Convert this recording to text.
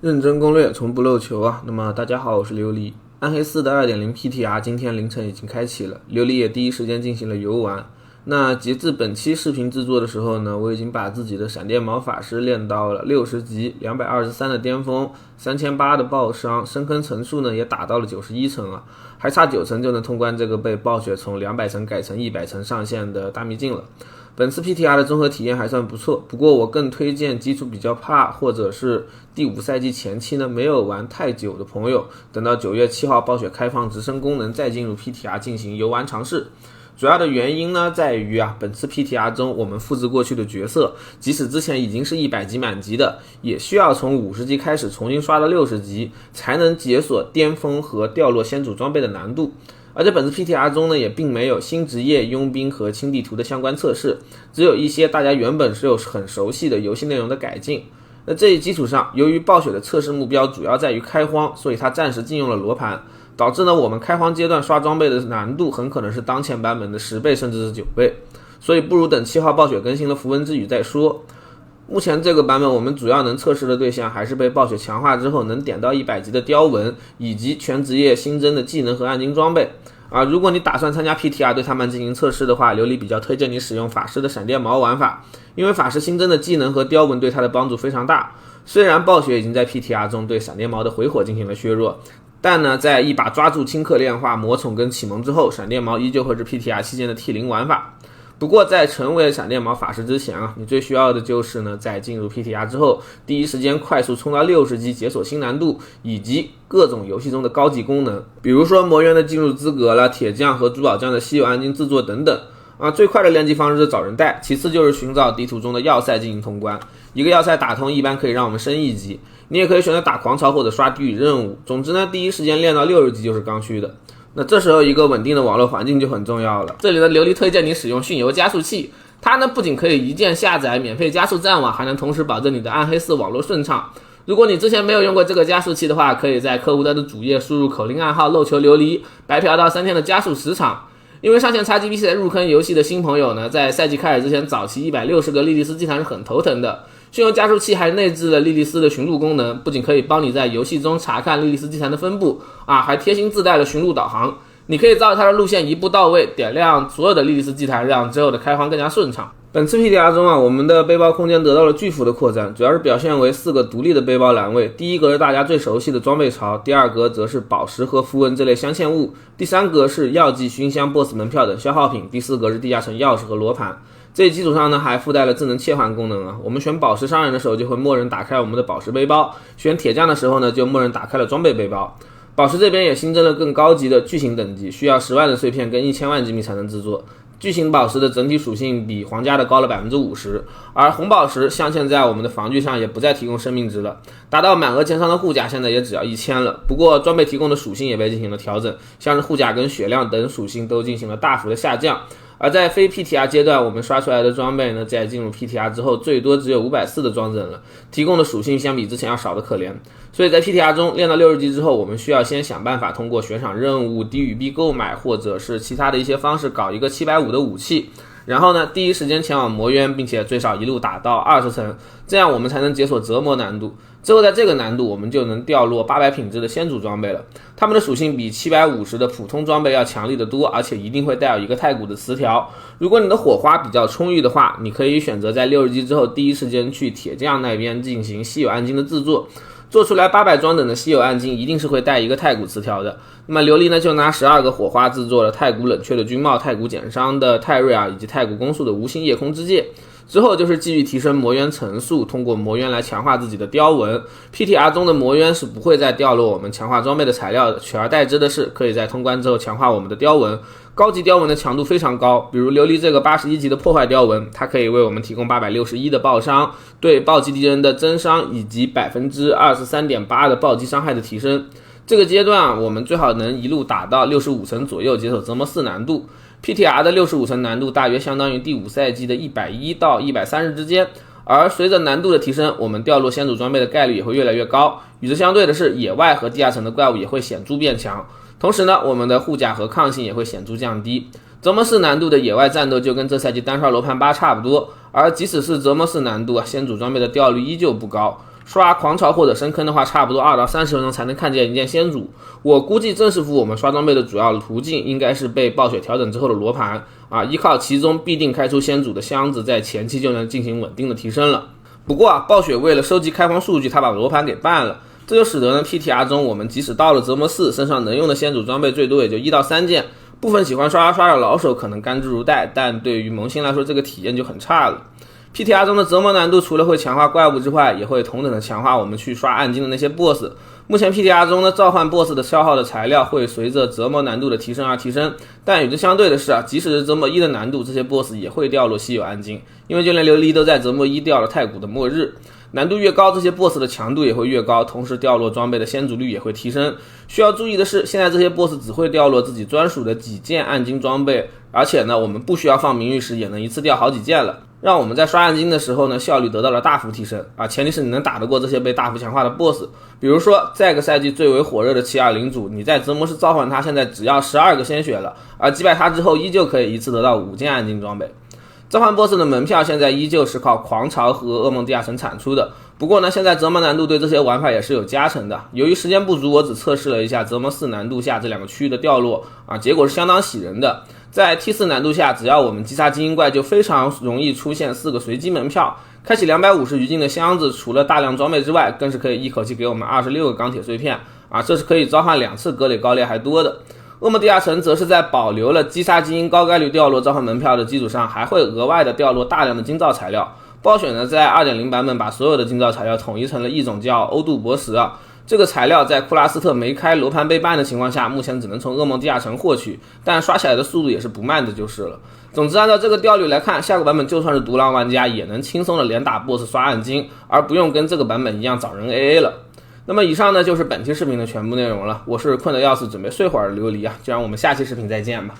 认真攻略，从不漏球啊！那么大家好，我是琉璃。暗黑4的 2.0 PTR 今天凌晨已经开启了，琉璃也第一时间进行了游玩。那截至本期视频制作的时候呢，我已经把自己的闪电矛法师练到了60级，223的巅峰，3800的爆伤，深坑层数呢也打到了91层啊，还差9层就能通关这个被暴雪从200层改成100层上限的大秘境了。本次 PTR 的综合体验还算不错，不过我更推荐基础比较怕或者是第5赛季前期呢没有玩太久的朋友，等到9月7号暴雪开放直升功能再进入 PTR 进行游玩尝试。主要的原因呢在于本次 PTR 中我们复制过去的角色，即使之前已经是100级满级的，也需要从50级开始重新刷到60级，才能解锁巅峰和掉落先祖装备的难度。而在本次 PTR 中呢，也并没有新职业、佣兵和轻地图的相关测试，只有一些大家原本是有很熟悉的游戏内容的改进。那这一基础上，由于暴雪的测试目标主要在于开荒，所以它暂时禁用了罗盘，导致呢我们开荒阶段刷装备的难度很可能是当前版本的10倍甚至是9倍，所以不如等7号暴雪更新了符文之语再说。目前这个版本我们主要能测试的对象还是被暴雪强化之后能点到100级的雕纹，以及全职业新增的技能和暗金装备。如果你打算参加 PTR 对他们进行测试的话，琉璃比较推荐你使用法师的闪电矛玩法，因为法师新增的技能和雕纹对他的帮助非常大。虽然暴雪已经在 PTR 中对闪电矛的回火进行了削弱，但呢在一把抓住顷刻炼化魔宠跟启蒙之后，闪电矛依旧会是 PTR 期间的 T0 玩法。不过在成为闪电矛法师之前你最需要的就是呢在进入 PTR 之后第一时间快速冲到60级解锁新难度，以及各种游戏中的高级功能，比如说魔猿的进入资格了，铁匠和珠宝匠的稀有暗金制作等等。最快的练级方式是找人带，其次就是寻找地图中的要塞进行通关。一个要塞打通一般可以让我们升1级，你也可以选择打狂潮或者刷地狱任务，总之呢第一时间练到60级就是刚需的。那这时候一个稳定的网络环境就很重要了。这里的琉璃推荐你使用迅游加速器，它呢不仅可以一键下载免费加速战网，还能同时保证你的暗黑4网络顺畅。如果你之前没有用过这个加速器的话，可以在客户端的主页输入口令暗号漏球琉璃，白嫖到3天的加速时长。因为上线 XGP 入坑游戏的新朋友呢，在赛季开始之前早期160个莉莉丝祭坛是很头疼的。迅游加速器还内置了莉莉丝的寻路功能，不仅可以帮你在游戏中查看莉莉丝祭坛的分布还贴心自带了寻路导航，你可以照着它的路线一步到位，点亮所有的莉莉丝祭坛，让之后的开荒更加顺畅。本次 PTR 中我们的背包空间得到了巨幅的扩展，主要是表现为4个独立的背包栏位，第一格是大家最熟悉的装备槽，第二格则是宝石和符文这类镶嵌物，第三格是药剂、熏香、BOSS 门票等消耗品，第四格是地下城钥匙和罗盘。这一基础上呢，还附带了智能切换功能我们选宝石商人的时候就会默认打开我们的宝石背包，选铁匠的时候呢就默认打开了装备背包。宝石这边也新增了更高级的巨型等级，需要10万的碎片跟1000万金币才能制作。巨型宝石的整体属性比皇家的高了 50%， 而红宝石镶嵌在我们的防具上也不再提供生命值了，达到满额前伤的护甲现在也只要1000了。不过装备提供的属性也被进行了调整，像是护甲跟血量等属性都进行了大幅的下降。而在非 PTR 阶段，我们刷出来的装备呢，在进入 PTR 之后最多只有540的装整了，提供的属性相比之前要少的可怜。所以在 PTR 中练到60级之后，我们需要先想办法通过悬赏任务、低语币购买或者是其他的一些方式搞一个750的武器，然后呢第一时间前往魔渊，并且最少一路打到20层，这样我们才能解锁折磨难度。之后在这个难度我们就能掉落800品质的先祖装备了，它们的属性比750的普通装备要强力得多，而且一定会带有一个太古的词条。如果你的火花比较充裕的话，你可以选择在60级之后第一时间去铁匠那边进行稀有暗金的制作，做出来800装等的稀有暗金一定是会带一个太古词条的。那么琉璃呢就拿12个火花制作了太古冷却的军帽、太古减伤的泰瑞以及太古攻速的无心夜空之戒。之后就是继续提升魔渊层数，通过魔渊来强化自己的雕纹。 PTR 中的魔渊是不会再掉落我们强化装备的材料的，取而代之的是可以在通关之后强化我们的雕纹。高级雕纹的强度非常高，比如琉璃这个81级的破坏雕纹，它可以为我们提供861的爆伤，对暴击敌人的增伤以及 23.8% 的暴击伤害的提升。这个阶段我们最好能一路打到65层左右，解锁折磨4难度。PTR 的65层难度大约相当于第5赛季的110到130之间，而随着难度的提升，我们掉落先祖装备的概率也会越来越高。与之相对的是，野外和地下层的怪物也会显著变强，同时呢，我们的护甲和抗性也会显著降低。折磨4难度的野外战斗就跟这赛季单刷罗盘8差不多，而即使是折磨4难度先祖装备的掉率依旧不高。刷狂潮或者深坑的话，差不多2到30分钟才能看见一件先祖。我估计正式服我们刷装备的主要途径应该是被暴雪调整之后的罗盘啊，依靠其中必定开出先祖的箱子，在前期就能进行稳定的提升了。不过暴雪为了收集开荒数据，他把罗盘给办了，这就使得呢 PTR 中我们即使到了折磨4，身上能用的先祖装备最多也就1到3件。部分喜欢刷的老手可能甘之如饴，但对于萌新来说，这个体验就很差了。PTR 中的折磨难度除了会强化怪物之外，也会同等的强化我们去刷暗金的那些 BOSS。目前 PTR 中的召唤 BOSS 的消耗的材料会随着折磨难度的提升而提升，但与之相对的是即使是折磨1的难度，这些 BOSS 也会掉落稀有暗金，因为就连琉璃都在折磨1掉了太古的末日。难度越高，这些 BOSS 的强度也会越高，同时掉落装备的先祖率也会提升。需要注意的是，现在这些 BOSS 只会掉落自己专属的几件暗金装备，而且呢，我们不需要放名誉石也能一次掉好几件了，让我们在刷暗金的时候呢，效率得到了大幅提升前提是你能打得过这些被大幅强化的 BOSS。比如说，这个赛季最为火热的7-2领主，你在折磨师召唤他，现在只要12个鲜血了，而击败他之后，依旧可以一次得到5件暗金装备。召唤 BOSS 的门票现在依旧是靠狂潮和噩梦地下城产出的，不过呢，现在折磨难度对这些玩法也是有加成的。由于时间不足，我只测试了一下折磨4难度下这2个区域的掉落结果是相当喜人的。在 T4 难度下，只要我们击杀精英怪，就非常容易出现4个随机门票，开启250余金的箱子，除了大量装备之外，更是可以一口气给我们26个钢铁碎片这是可以召唤2次格垒高猎还多的。恶魔地下城则是在保留了击杀精英高概率掉落召唤门票的基础上，还会额外的掉落大量的金造材料。暴雪呢在 2.0 版本把所有的金造材料统一成了一种叫欧杜博石这个材料在库拉斯特没开罗盘被ban的情况下，目前只能从噩梦地下城获取，但刷起来的速度也是不慢的就是了。总之按照这个调率来看，下个版本就算是独狼玩家也能轻松的连打 BOSS 刷暗金，而不用跟这个版本一样找人 AA 了。那么以上呢就是本期视频的全部内容了，我是困得要死准备睡会儿的琉璃就让我们下期视频再见吧。